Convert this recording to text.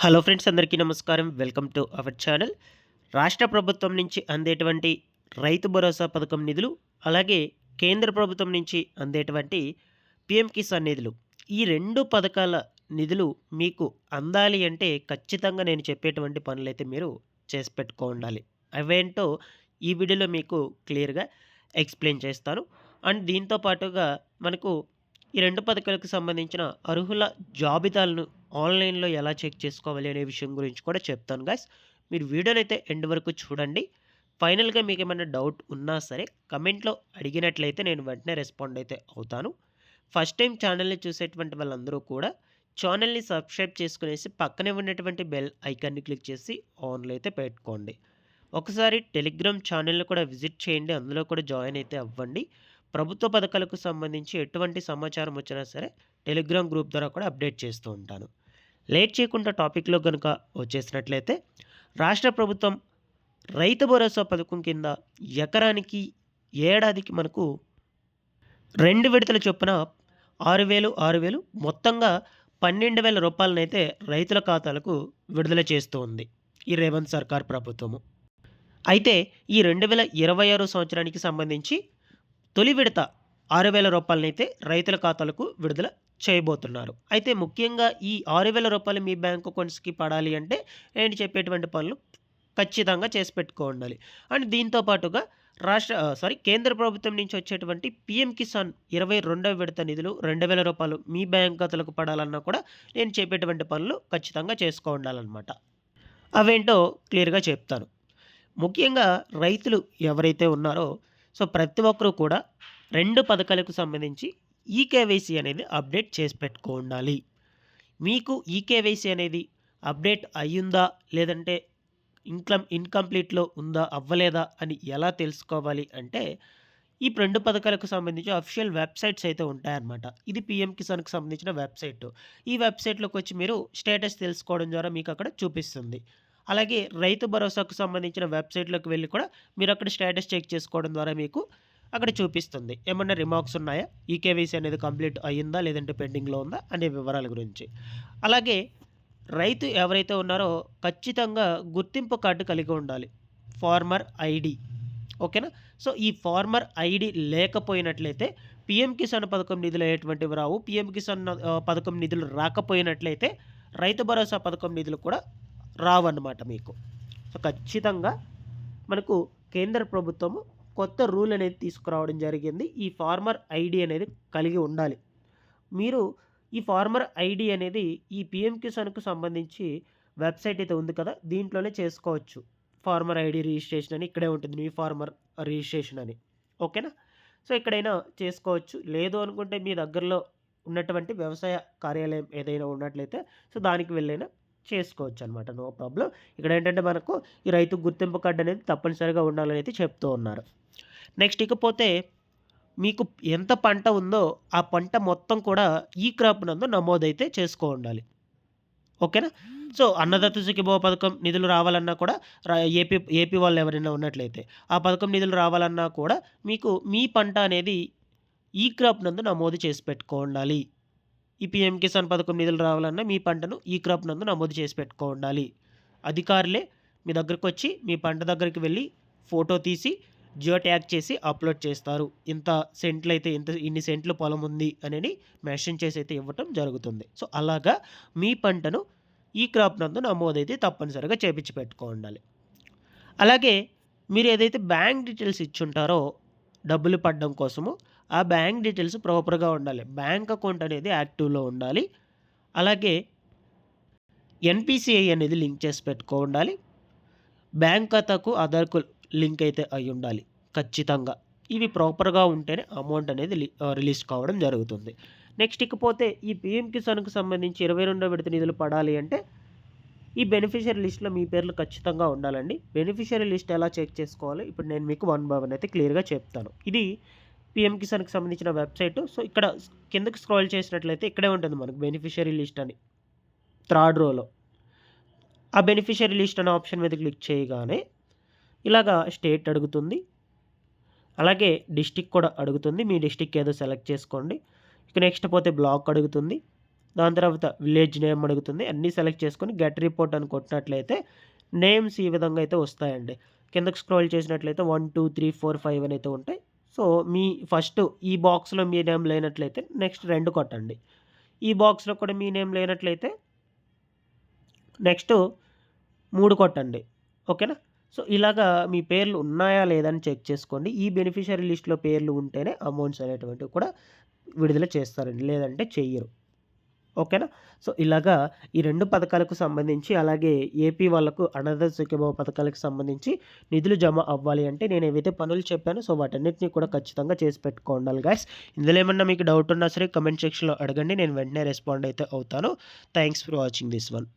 Hello friends, అందరికీ నమస్కారం. Welcome to our channel. రాష్ట్ర ప్రభుత్వం నుంచి అందేటువంటి రైతు భరోసా పథకం నిధులు, అలాగే కేంద్ర ప్రభుత్వం నుంచి అందేటువంటి పీఎం కిసాన్ నిధులు. ఈ 2 పథకాల నిధులు మీకు అందాలి అంటే ఖచ్చితంగా నేను చెప్పేటువంటి పనులైతే మీరు చేసి పెట్టుకోండాలి. అవేంటో ఈ వీడియోలో మీకు క్లియర్‌గా ఎక్స్‌ప్లెయిన్ చేస్తాను. అండ్ దీంతో పాటుగా మనకు ఈ 2 పథకాలకు సంబంధించిన అర్హుల జాబితాలను ఆన్‌లైన్‌లో ఎలా చెక్ చేసుకోవాలి అనే విషయం గురించి కూడా చెప్తాను గాయ్స్. మీరు వీడియోనైతే ఎండ్ వరకు చూడండి. ఫైనల్‌గా మీకేమన్నా డౌట్ ఉన్నా సరే కమెంట్‌లో అడిగినట్లయితే నేను వెంటనే రెస్పాండ్ అయితే అవుతాను. ఫస్ట్ టైం ఛానల్‌ని చూసేటువంటి వాళ్ళందరూ కూడా ఛానల్‌ని సబ్స్క్రైబ్ చేసుకునేసి పక్కనే ఉన్నటువంటి బెల్ ఐకాన్‌ని క్లిక్ చేసి ఆన్‌లో అయితే పెట్టుకోండి. ఒకసారి టెలిగ్రామ్ ఛానల్‌ని కూడా విజిట్ చేయండి. అందులో కూడా జాయిన్ అయితే అవ్వండి. ప్రభుత్వ పథకాలకు సంబంధించి ఎటువంటి సమాచారం వచ్చినా సరే టెలిగ్రామ్ గ్రూప్ ద్వారా కూడా అప్డేట్ చేస్తూ ఉంటాను. లేట్ చేయకుండా టాపిక్‌లో గనుక వచ్చేసినట్లయితే, రాష్ట్ర ప్రభుత్వం రైతు భరోసా పథకం కింద ఎకరానికి ఏడాదికి మనకు 2 విడతల చొప్పున 6,000, 6,000 మొత్తంగా రూ. 12,000 రైతుల ఖాతాలకు విడుదల చేస్తూ ఉంది ఈ రేవంత్ సర్కార్ ప్రభుత్వము. అయితే ఈ 2026 సంవత్సరానికి సంబంధించి తొలి విడత రూ. 6,000 రైతుల ఖాతాలకు విడుదల చేయబోతున్నారు. అయితే ముఖ్యంగా ఈ రూ. 6,000 మీ బ్యాంక్ అకౌంట్స్‌కి పడాలి అంటే నేను చెప్పేటువంటి పనులు ఖచ్చితంగా చేసి పెట్టుకోండాలి. అండ్ దీంతో పాటుగా కేంద్ర ప్రభుత్వం నుంచి వచ్చేటువంటి పీఎం కిసాన్ 22వ విడత నిధులు రూ. 2,000 మీ బ్యాంక్ ఖాతాలకు పడాలన్నా కూడా నేను చెప్పేటువంటి పనులు ఖచ్చితంగా చేసుకోండాలనమాట. అవేంటో క్లియర్‌గా చెప్తాను. ముఖ్యంగా రైతులు ఎవరైతే ఉన్నారో ప్రతి ఒక్కరు కూడా 2 పథకాలకు సంబంధించి ఈకేవైసీ అనేది అప్డేట్ చేసి పెట్టుకోండాలి. మీకు ఈకేవైసీ అనేది అప్డేట్ అయ్యిందా? లేదంటే ఇన్‌కంప్లీట్‌లో ఉందా? అవ్వలేదా? అని ఎలా తెలుసుకోవాలి అంటే, ఈ 2 పథకాలకు సంబంధించి అఫీషియల్ వెబ్‌సైట్స్ అయితే ఉంటాయన్నమాట. ఇది పీఎం కిసాన్‌కి సంబంధించిన వెబ్‌సైటు. ఈ వెబ్‌సైట్‌లోకొచ్చి మీరు స్టేటస్ తెలుసుకోవడం ద్వారా మీకు అక్కడ చూపిస్తుంది. అలాగే రైతు భరోసాకు సంబంధించిన వెబ్‌సైట్‌లోకి వెళ్లి కూడా మీరక్కడ స్టేటస్ చెక్ చేసుకోవడం ద్వారా మీకు అక్కడ చూపిస్తుంది. ఏమన్నా రిమార్క్స్ ఉన్నాయా? ఈకేవైసీ అనేది కంప్లీట్ అయ్యిందా? లేదంటే పెండింగ్‌లో ఉందా? అనే వివరాల గురించి. అలాగే రైతు ఎవరైతే ఉన్నారో ఖచ్చితంగా గుర్తింపు కార్డు కలిగి ఉండాలి. Farmer ID. ఓకేనా? ఈ ఫార్మర్ ఐడీ లేకపోయినట్లయితే పీఎం కిసాన్ పథకం నిధులు అయ్యేటువంటివి రావు. పీఎం కిసాన్ పథకం నిధులు రాకపోయినట్లయితే రైతు భరోసా పథకం నిధులు కూడా రావన్నమాట మీకు. ఖచ్చితంగా మనకు కేంద్ర ప్రభుత్వము కొత్త రూల్ అనేది తీసుకురావడం జరిగింది. ఈ ఫార్మర్ ఐడీ అనేది కలిగి ఉండాలి. మీరు ఈ ఫార్మర్ ఐడీ అనేది ఈ పీఎం కిసాన్‌కు సంబంధించి వెబ్‌సైట్ అయితే ఉంది కదా! దీంట్లోనే చేసుకోవచ్చు. ఫార్మర్ ఐడీ రిజిస్ట్రేషన్ అని ఇక్కడే ఉంటుంది. మీ ఫార్మర్ రిజిస్ట్రేషన్ అని. ఓకేనా? ఎక్కడైనా చేసుకోవచ్చు. లేదు అనుకుంటే మీ దగ్గరలో ఉన్నటువంటి వ్యవసాయ కార్యాలయం ఏదైనా ఉన్నట్లయితే దానికి వెళ్ళైనా చేసుకోవచ్చనమాట. No problem. ఇక్కడేంటంటే మనకు ఈ రైతు గుర్తింపు కార్డ్ అనేది తప్పనిసరిగా ఉండాలని అయితే చెప్తూ ఉన్నారు. నెక్స్ట్ ఇకపోతే మీకు ఎంత పంట ఉందో ఆ పంట మొత్తం కూడా ఈ క్రాప్ నందు నమోదైతే ఉండాలి. ఓకేనా? అన్నదాత సుఖీభవ పథకం నిధులు రావాలన్నా కూడా ఏపీ వాళ్ళు ఎవరైనా ఉన్నట్లయితే ఆ పథకం నిధులు రావాలన్నా కూడా మీకు మీ పంట అనేది ఈ క్రాప్ నందు నమోదు చేసి పెట్టుకోండాలి. ఈ పీఎం కిసాన్ పథకం నిధులు రావాలన్నా మీ పంటను ఈ క్రాప్ నందు నమోదు చేసి పెట్టుకోండాలి. అధికారులే మీ దగ్గరకొచ్చి మీ పంట దగ్గరికి వెళ్ళి ఫోటో తీసి జియో ట్యాగ్ చేసి అప్లోడ్ చేస్తారు. ఇంత సెంట్లయితే ఇన్ని సెంట్లు పొలం ఉంది అనేది మెన్షన్ చేసి అయితే ఇవ్వటం జరుగుతుంది. అలాగా మీ పంటను ఈ క్రాప్ నందు నమోదైతే తప్పనిసరిగా చేపించి పెట్టుకోండాలి. అలాగే మీరు ఏదైతే బ్యాంక్ డీటెయిల్స్ ఇచ్చుంటారో డబ్బులు పడడం కోసము, ఆ బ్యాంక్ డీటెయిల్స్ ప్రాపర్‌గా ఉండాలి. బ్యాంక్ అకౌంట్ అనేది యాక్టివ్‌లో ఉండాలి. అలాగే ఎన్‌పీసీఐ అనేది లింక్ చేసి పెట్టుకోండాలి. బ్యాంక్ ఖాతాకు ఆధార్‌కు లింక్ అయితే అయ్యుండాలి ఖచ్చితంగా. ఇవి ప్రాపర్‌గా ఉంటేనే అమౌంట్ అనేది రిలీజ్ కావడం జరుగుతుంది. నెక్స్ట్ ఇకపోతే ఈ పీఎం కిసాన్‌కు సంబంధించి 22వ విడత నిధులు పడాలి అంటే ఈ బెనిఫిషియరీ లిస్ట్‌లో మీ పేర్లు ఖచ్చితంగా ఉండాలండి. బెనిఫిషియరీ లిస్ట్ ఎలా చెక్ చేసుకోవాలో ఇప్పుడు నేను మీకు వన్ బై వన్ అయితే క్లియర్‌గా చెప్తాను. ఇది పీఎం కిసాన్‌కి సంబంధించిన వెబ్‌సైటు. ఇక్కడ కిందకి స్క్రోల్ చేసినట్లయితే ఇక్కడే ఉంటుంది మనకు బెనిఫిషియరీ లిస్ట్ అని. థర్డ్ రోలో. ఆ బెనిఫిషియరీ లిస్ట్ అనే ఆప్షన్ మీద క్లిక్ చేయగానే ఇలాగా స్టేట్ అడుగుతుంది. అలాగే డిస్ట్రిక్ట్ కూడా అడుగుతుంది. మీ డిస్ట్రిక్ట్ ఏదో సెలెక్ట్ చేసుకోండి. ఇక నెక్స్ట్ పోతే బ్లాక్ అడుగుతుంది. దాని తర్వాత విలేజ్ నేమ్ అడుగుతుంది. అన్నీ సెలెక్ట్ చేసుకొని గెట్ రిపోర్ట్ అని కొట్టినట్లయితే నేమ్స్ ఈ విధంగా అయితే వస్తాయండి. కిందకి స్క్రోల్ చేసినట్లయితే 1, 2, 3, 4, 5 అని అయితే ఉంటాయి. సో, మీ ఫస్ట్ ఈ బాక్స్‌లో మీ నేమ్ లేనట్లయితే నెక్స్ట్ 2 కొట్టండి. ఈ బాక్స్‌లో కూడా మీ నేమ్ లేనట్లయితే నెక్స్ట్ 3 కొట్టండి. ఓకేనా? సో, ఇలాగా మీ పేర్లు ఉన్నాయా లేదా అని చెక్ చేసుకోండి. ఈ బెనిఫిషియరీ లిస్ట్‌లో పేర్లు ఉంటేనే అమౌంట్స్ అనేటువంటివి కూడా విడుదల చేస్తారండి. లేదంటే చెయ్యరు. ఓకేనా? సో, ఇలాగా ఈ 2 పథకాలకు సంబంధించి అలాగే ఏపీ వాళ్ళకు అన్నదాత సుఖీభవ పథకాలకు సంబంధించి నిధులు జమ అవ్వాలి అంటే నేను ఏవైతే పనులు చెప్పానో సో, వాటన్నిటిని కూడా ఖచ్చితంగా చేసి పెట్టుకోండాలి గాయ్స్. ఇందులో ఏమన్నా మీకు డౌట్ ఉన్నా సరే కామెంట్ సెక్షన్‌లో అడగండి. నేను వెంటనే రెస్పాండ్ అయితే అవుతాను. Thanks for watching this one.